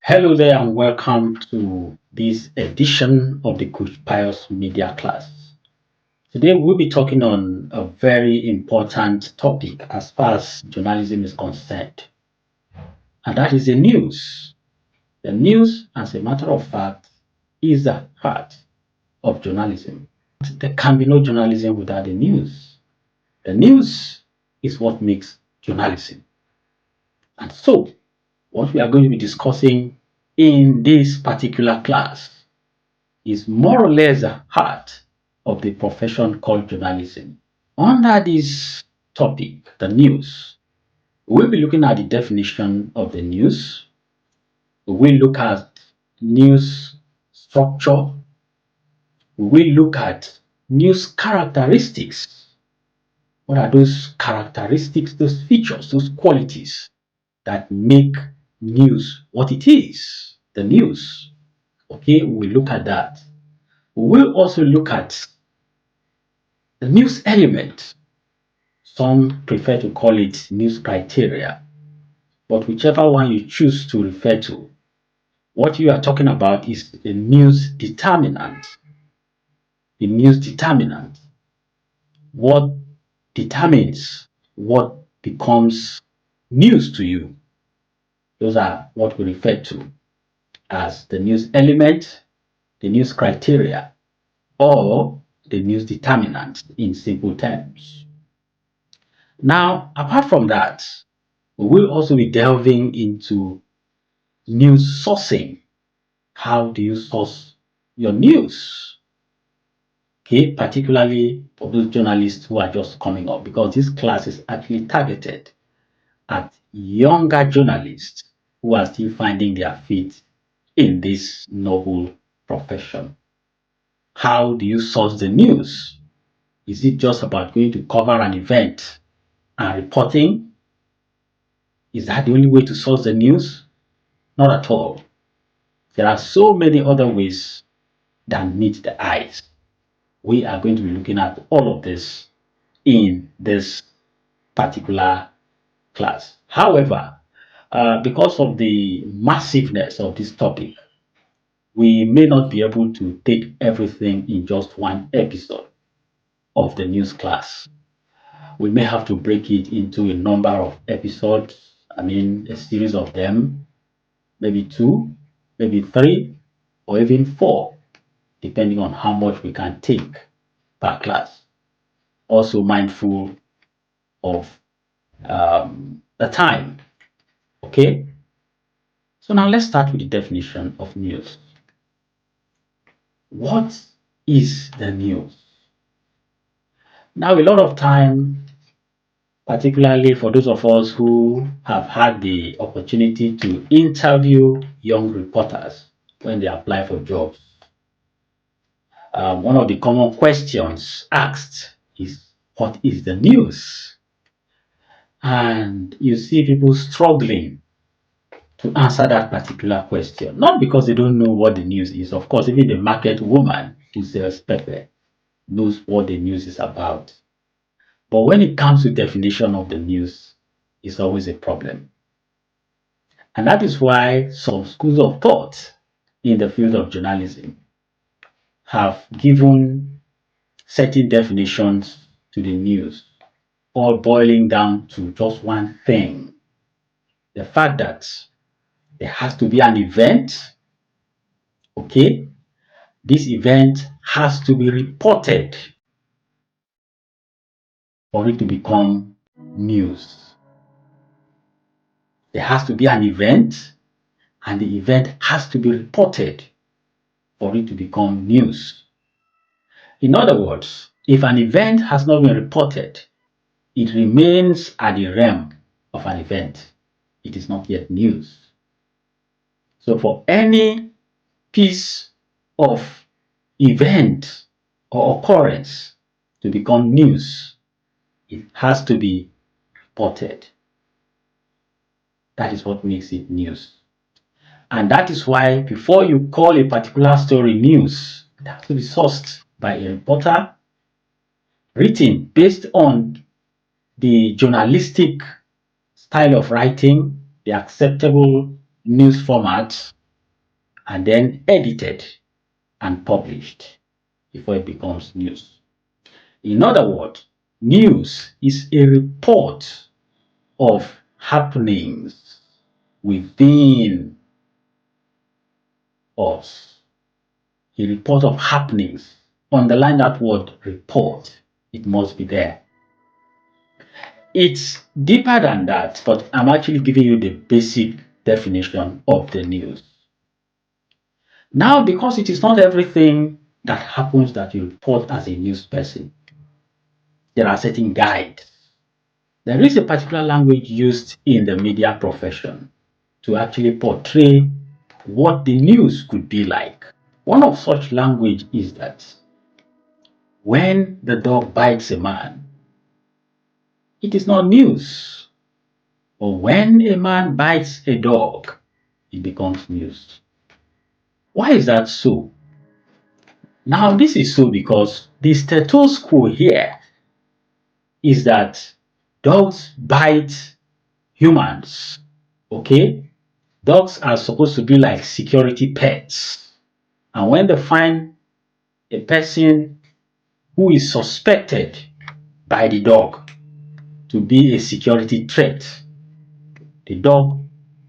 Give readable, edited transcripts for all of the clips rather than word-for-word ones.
Hello there and welcome to this edition of the Coach Pius Media class. Today we'll be talking on a very important topic as far as journalism is concerned, and that is the news. The news, as a matter of fact, is the heart of journalism. There can be no journalism without the news. The news is what makes journalism. And so, what we are going to be discussing in this particular class is more or less the heart of the profession called journalism. Under this topic, the news, we'll be looking at the definition of the news. We'll look at news structure. We'll look at news characteristics. What are those characteristics, those features, those qualities that make news what it is, the news? Okay, we'll look at that. We'll also look at the news element. Some prefer to call it news criteria, but whichever one you choose to refer to, what you are talking about is the news determinant. The news determinant. What determines what becomes news to you? Those are what we refer to as the news element, the news criteria, or the news determinant in simple terms. Now, apart from that, we will also be delving into news sourcing. How do you source your news? Okay, particularly for those journalists who are just coming up, because this class is actually targeted at younger journalists who are still finding their feet in this noble profession. How do you source the news? Is it just about going to cover an event and reporting? Is that the only way to source the news? Not at all. There are so many other ways that meet the eyes. We are going to be looking at all of this in this particular class. However, because of the massiveness of this topic, we may not be able to take everything in just one episode of the news class. We may have to break it into a number of episodes, a series of them, maybe two, maybe three, or even four, depending on how much we can take per class. Also mindful of the time. Okay, so now let's start with the definition of news. What is the news? Now, a lot of time, particularly for those of us who have had the opportunity to interview young reporters when they apply for jobs, one of the common questions asked is, what is the news? And you see people struggling to answer that particular question. Not because they don't know what the news is. Of course, even the market woman who sells pepper knows what the news is about. But when it comes to definition of the news, it's always a problem. And that is why some schools of thought in the field of journalism have given certain definitions to the news, all boiling down to just one thing: the fact that there has to be an event. Okay, this event has to be reported for it to become news. There has to be an event, and the event has to be reported for it to become news. In other words, if an event has not been reported, it remains at the realm of an event. It is not yet news. So for any piece of event or occurrence to become news, it has to be reported. That is what makes it news. And that is why before you call a particular story news, it has to be sourced by a reporter, written based on the journalistic style of writing, the acceptable news format, and then edited and published before it becomes news. In other words, news is a report of happenings within us. A report of happenings. Underline that word report. It must be there. It's deeper than that, but I'm actually giving you the basic definition of the news. Now, because it is not everything that happens that you report as a news person, there are certain guides. There is a particular language used in the media profession to actually portray what the news could be like. One of such language is that when the dog bites a man, it is not news. Or when a man bites a dog, it becomes news. Why is that so? Now, this is so because the status quo here is that dogs bite humans. Okay? Dogs are supposed to be like security pets. And when they find a person who is suspected by the dog to be a security threat, the dog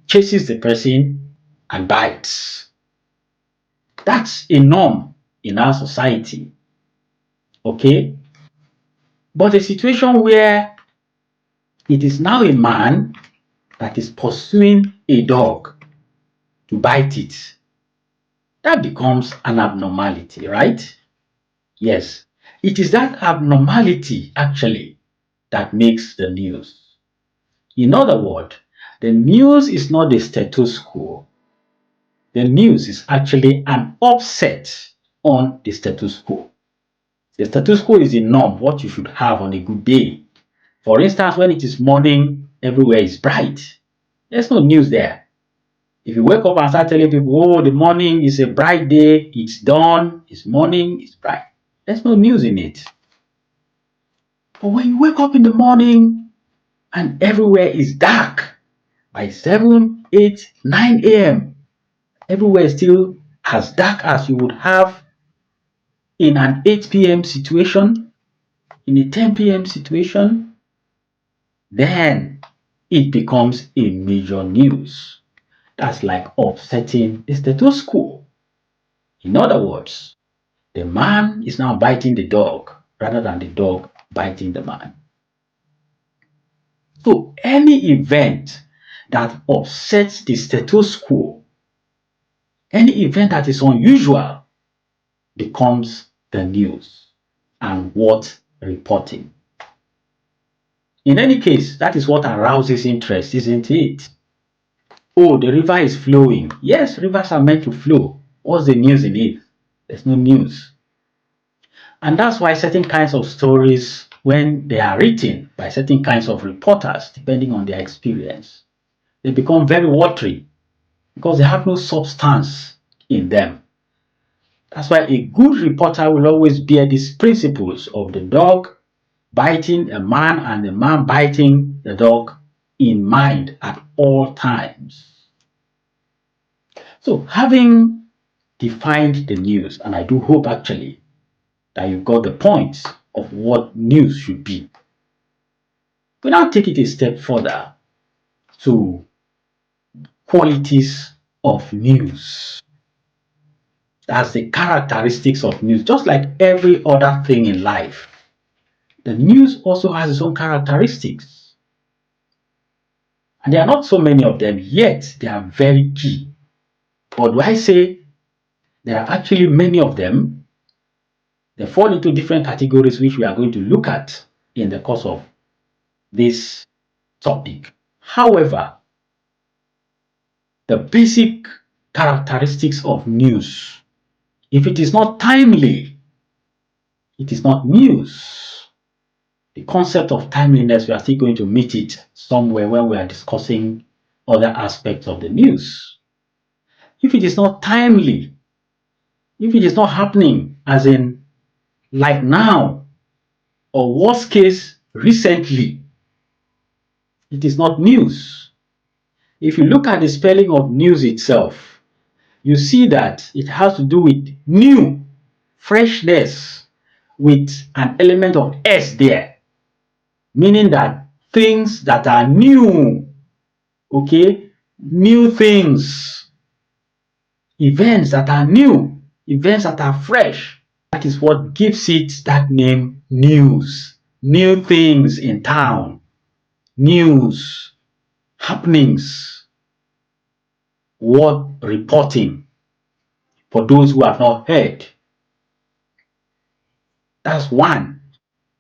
chases the person and bites. That's a norm in our society. Okay? But a situation where it is now a man that is pursuing a dog to bite it, that becomes an abnormality, right? Yes. It is that abnormality actually that makes the news. In other words, the news is not the status quo. The news is actually an offset on the status quo. The status quo is the norm, what you should have on a good day. For instance, when it is morning, everywhere is bright. There's no news there. If you wake up and start telling people, oh, the morning is a bright day, it's dawn, it's morning, it's bright, there's no news in it. But when you wake up in the morning and everywhere is dark, by 7, 8, 9 a.m., everywhere is still as dark as you would have in an 8 p.m. situation, in a 10 p.m. situation, then it becomes a major news. That's like upsetting the status quo. In other words, the man is now biting the dog rather than the dog biting the man. So any event that upsets the status quo, any event that is unusual, becomes the news and worth reporting. In any case, that is what arouses interest, isn't it? Oh, the river is flowing. Yes, rivers are meant to flow. What's the news in it? There's no news. And that's why certain kinds of stories, when they are written by certain kinds of reporters, depending on their experience, they become very watery because they have no substance in them. That's why a good reporter will always bear these principles of the dog biting a man and the man biting the dog in mind at all times. So, having defined the news, and I do hope actually that you got the points of what news should be, we now take it a step further to qualities of news. That's the characteristics of news. Just like every other thing in life, the news also has its own characteristics. And there are not so many of them, yet they are very key. But do I say there are actually many of them? They fall into different categories which we are going to look at in the course of this topic. However, the basic characteristics of news, if it is not timely, it is not news. The concept of timeliness, we are still going to meet it somewhere when we are discussing other aspects of the news. If it is not timely, if it is not happening, as in like now, or worst case, recently, it is not news. If you look at the spelling of news itself, you see that it has to do with new, freshness, with an element of S there, meaning that things that are new, okay, new things, events that are new, events that are fresh. That is what gives it that name, news. New things in town, news, happenings, worth reporting for those who have not heard. That's one.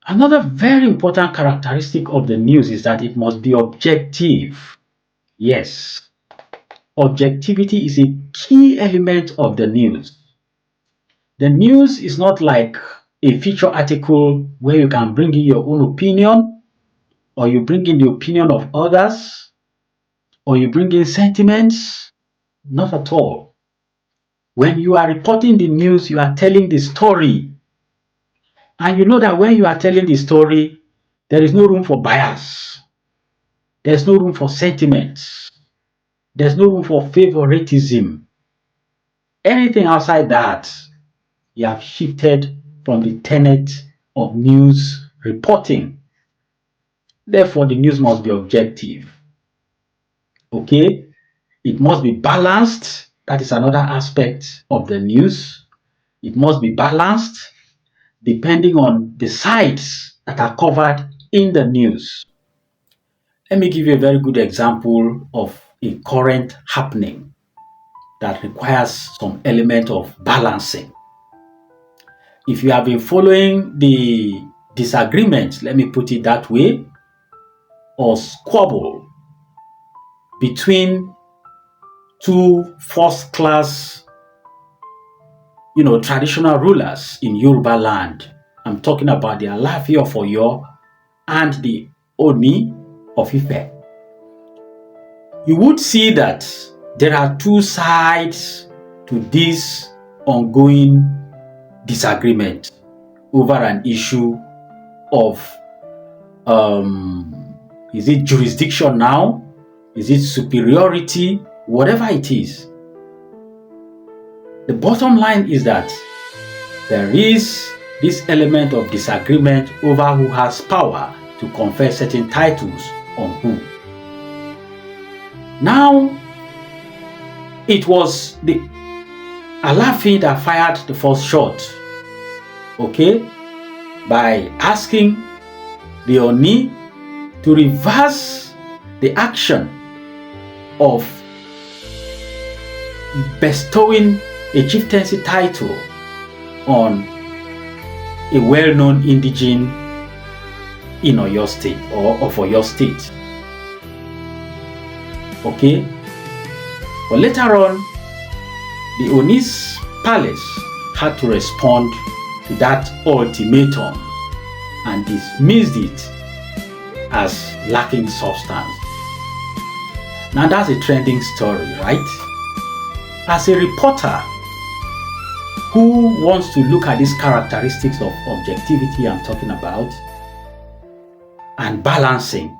Another very important characteristic of the news is that it must be objective. Yes, objectivity is a key element of the news. The news is not like a feature article where you can bring in your own opinion, or you bring in the opinion of others, or you bring in sentiments. Not at all. When you are reporting the news, you are telling the story. And you know that when you are telling the story, there is no room for bias. There's no room for sentiments. There's no room for favoritism. Anything outside that, you have shifted from the tenet of news reporting. Therefore, the news must be objective. Okay? It must be balanced. That is another aspect of the news. It must be balanced depending on the sides that are covered in the news. Let me give you a very good example of a current happening that requires some element of balancing. If you have been following the disagreement, let me put it that way, or squabble between two first-class, traditional rulers in Yoruba land. I'm talking about the Alaafin of Oyo and the Oni of Ife. You would see that there are two sides to this ongoing disagreement over an issue of is it jurisdiction now? Is it superiority? Whatever it is. The bottom line is that there is this element of disagreement over who has power to confer certain titles on who. Now, it was the Alaafin that fired the first shot, okay, by asking the Oni to reverse the action of bestowing a chieftaincy title on a well-known indigene in Oyo State or of Oyo State. Okay? But later on, the Oni's palace had to respond to that ultimatum and dismissed it as lacking substance. Now that's a trending story, right? As a reporter who wants to look at these characteristics of objectivity I'm talking about and balancing,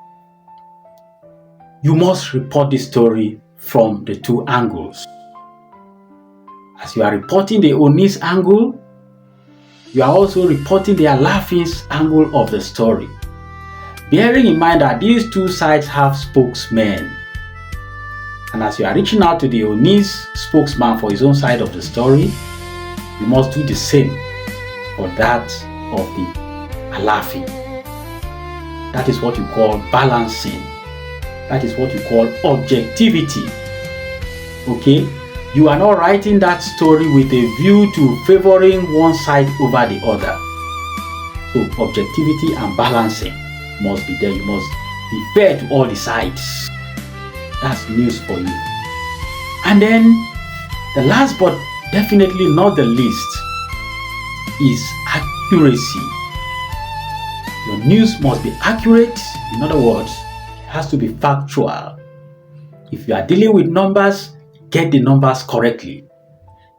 you must report the story from the two angles. As you are reporting the Oni's angle, you are also reporting the Alaafin's angle of the story. Bearing in mind that these two sides have spokesmen. And as you are reaching out to the Oni's spokesman for his own side of the story, you must do the same for that of the Alaafin. That is what you call balancing. That is what you call objectivity. Okay? You are not writing that story with a view to favoring one side over the other. So objectivity and balancing must be there. You must be fair to all the sides. That's news for you. And then the last but definitely not the least is accuracy. Your news must be accurate. In other words, it has to be factual. If you are dealing with numbers, get the numbers correctly.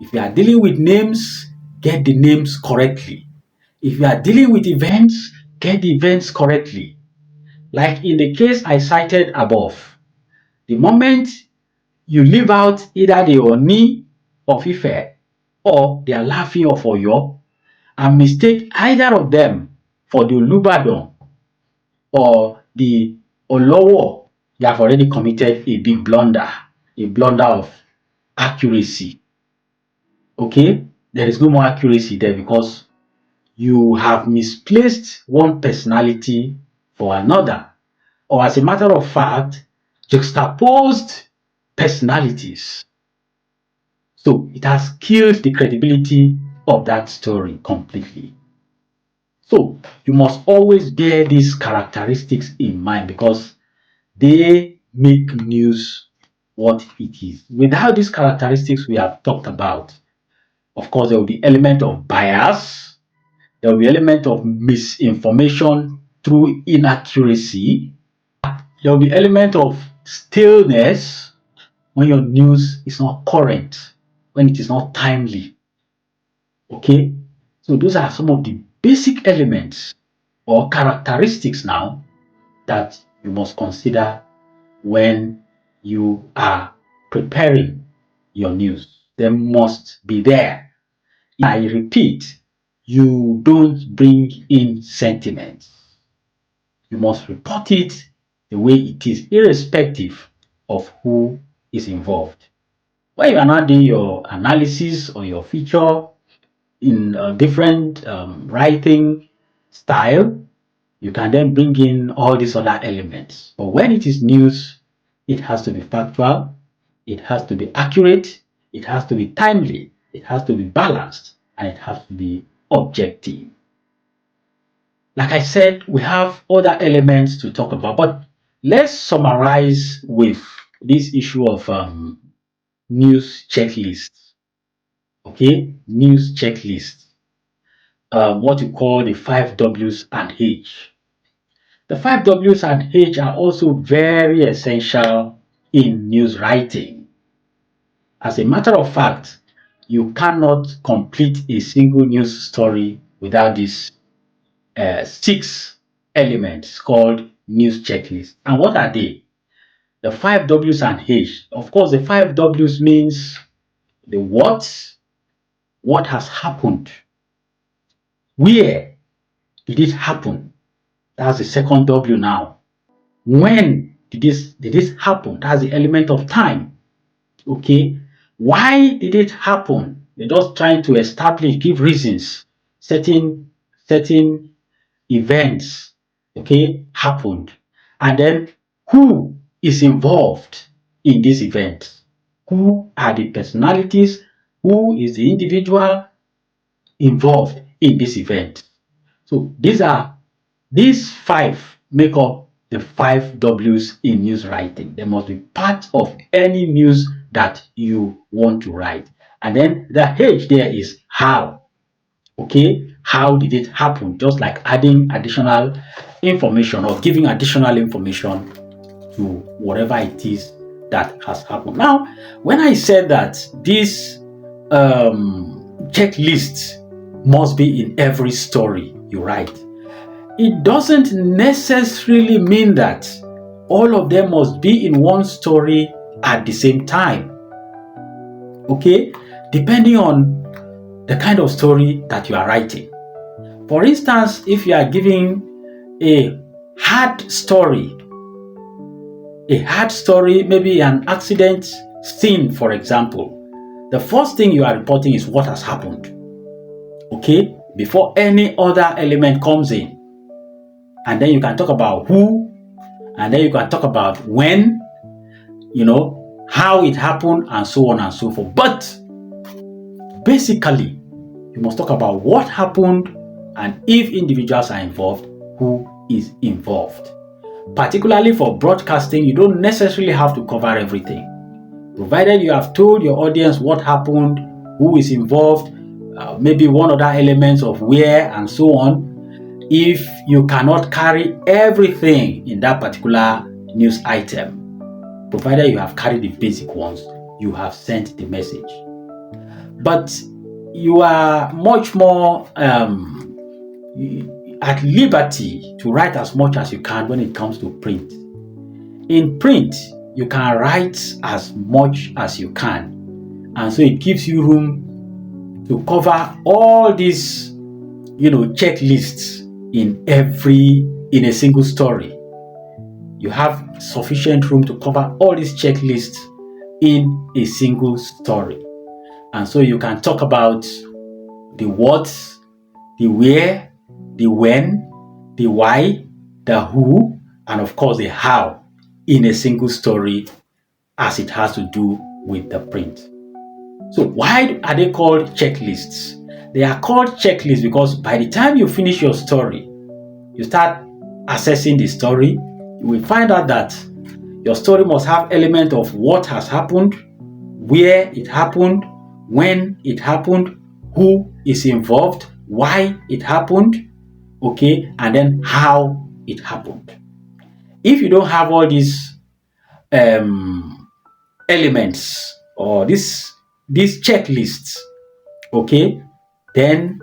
If you are dealing with names, get the names correctly. If you are dealing with events, get the events correctly. Like in the case I cited above, the moment you leave out either the Oni of Ife, or they are laughing of Oyo, and mistake either of them for the Olubadan or the Olowo, you have already committed a big blunder, a blunder of accuracy. Okay? There is no more accuracy there because you have misplaced one personality for another, or as a matter of fact, juxtaposed personalities. So it has killed the credibility of that story completely. So you must always bear these characteristics in mind because they make news what it is. Without these characteristics we have talked about, of course, there will be element of bias, there will be element of misinformation through inaccuracy, there will be element of staleness when your news is not current, when it is not timely. Okay, so those are some of the basic elements or characteristics now that you must consider when you are preparing your news. They must be there. I repeat, you don't bring in sentiments. You must report it the way it is, irrespective of who is involved. When you are not doing your analysis or your feature in a different writing style, you can then bring in all these other elements. But when it is news, it has to be factual, it has to be accurate, it has to be timely, it has to be balanced, and it has to be objective. Like I said, we have other elements to talk about, but let's summarize with this issue of news checklists. Okay, news checklists. What you call the 5 W's and H. The 5 W's and H are also very essential in news writing. As a matter of fact, you cannot complete a single news story without these 6 elements called news checklist. And what are they? The 5 W's and H. Of course, the 5 W's means the what has happened, where did it happen? That's the second W now. When did this happen? That's the element of time. Okay. Why did it happen? They're just trying to establish, give reasons. Certain events, okay, happened. And then who is involved in this event? Who are the personalities? Who is the individual involved in this event? So these 5 make up the 5 W's in news writing. They must be part of any news that you want to write. And then the H there is how. Okay, how did it happen? Just like adding additional information or giving additional information to whatever it is that has happened. Now, when I said that this checklist must be in every story you write, it doesn't necessarily mean that all of them must be in one story at the same time. Okay, depending on the kind of story that you are writing. For instance, if you are giving a hard story, maybe an accident scene, for example, the first thing you are reporting is what has happened. Okay, before any other element comes in. And then you can talk about who, and then you can talk about when, how it happened, and so on and so forth. But basically, you must talk about what happened, and if individuals are involved, who is involved. Particularly for broadcasting, you don't necessarily have to cover everything. Provided you have told your audience what happened, who is involved, maybe one other elements of where and so on. If you cannot carry everything in that particular news item, provided you have carried the basic ones, you have sent the message. But you are much more at liberty to write as much as you can when it comes to print. In print, you can write as much as you can, And so it gives you room to cover all these, checklists in a single story. You have sufficient room to cover all these checklists in a single story. And so you can talk about the what, the where, the when, the why, the who, and of course the how in a single story as it has to do with the print. So why are they called checklists? They are called checklists because by the time you finish your story, you start assessing the story, you will find out that your story must have element of what has happened, where it happened, when it happened, who is involved, why it happened, okay, and then how it happened. If you don't have all these elements or these checklists, okay, then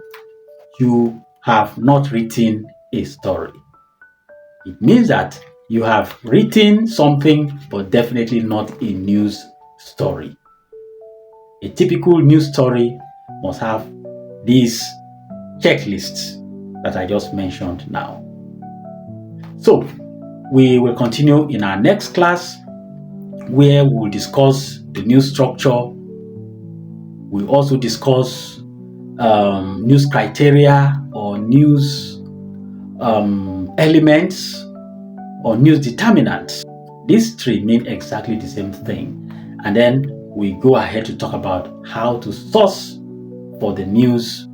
you have not written a story. It means that you have written something, but definitely not a news story. A typical news story must have these checklists that I just mentioned now. So we will continue in our next class where we will discuss the news structure. We'll also discuss news criteria or news elements or news determinants. These three mean exactly the same thing. And then we go ahead to talk about how to source for the news,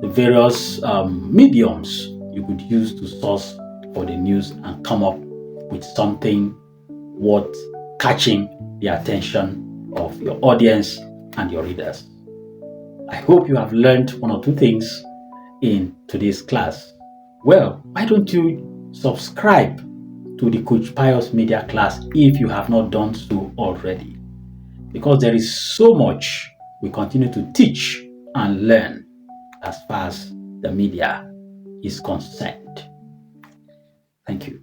the various mediums you could use to source for the news and come up with something worth catching the attention of your audience and your readers. I hope you have learned one or two things in today's class. Well, why don't you subscribe to the Coach Pius Media class if you have not done so already? Because there is so much we continue to teach and learn as far as the media is concerned. Thank you.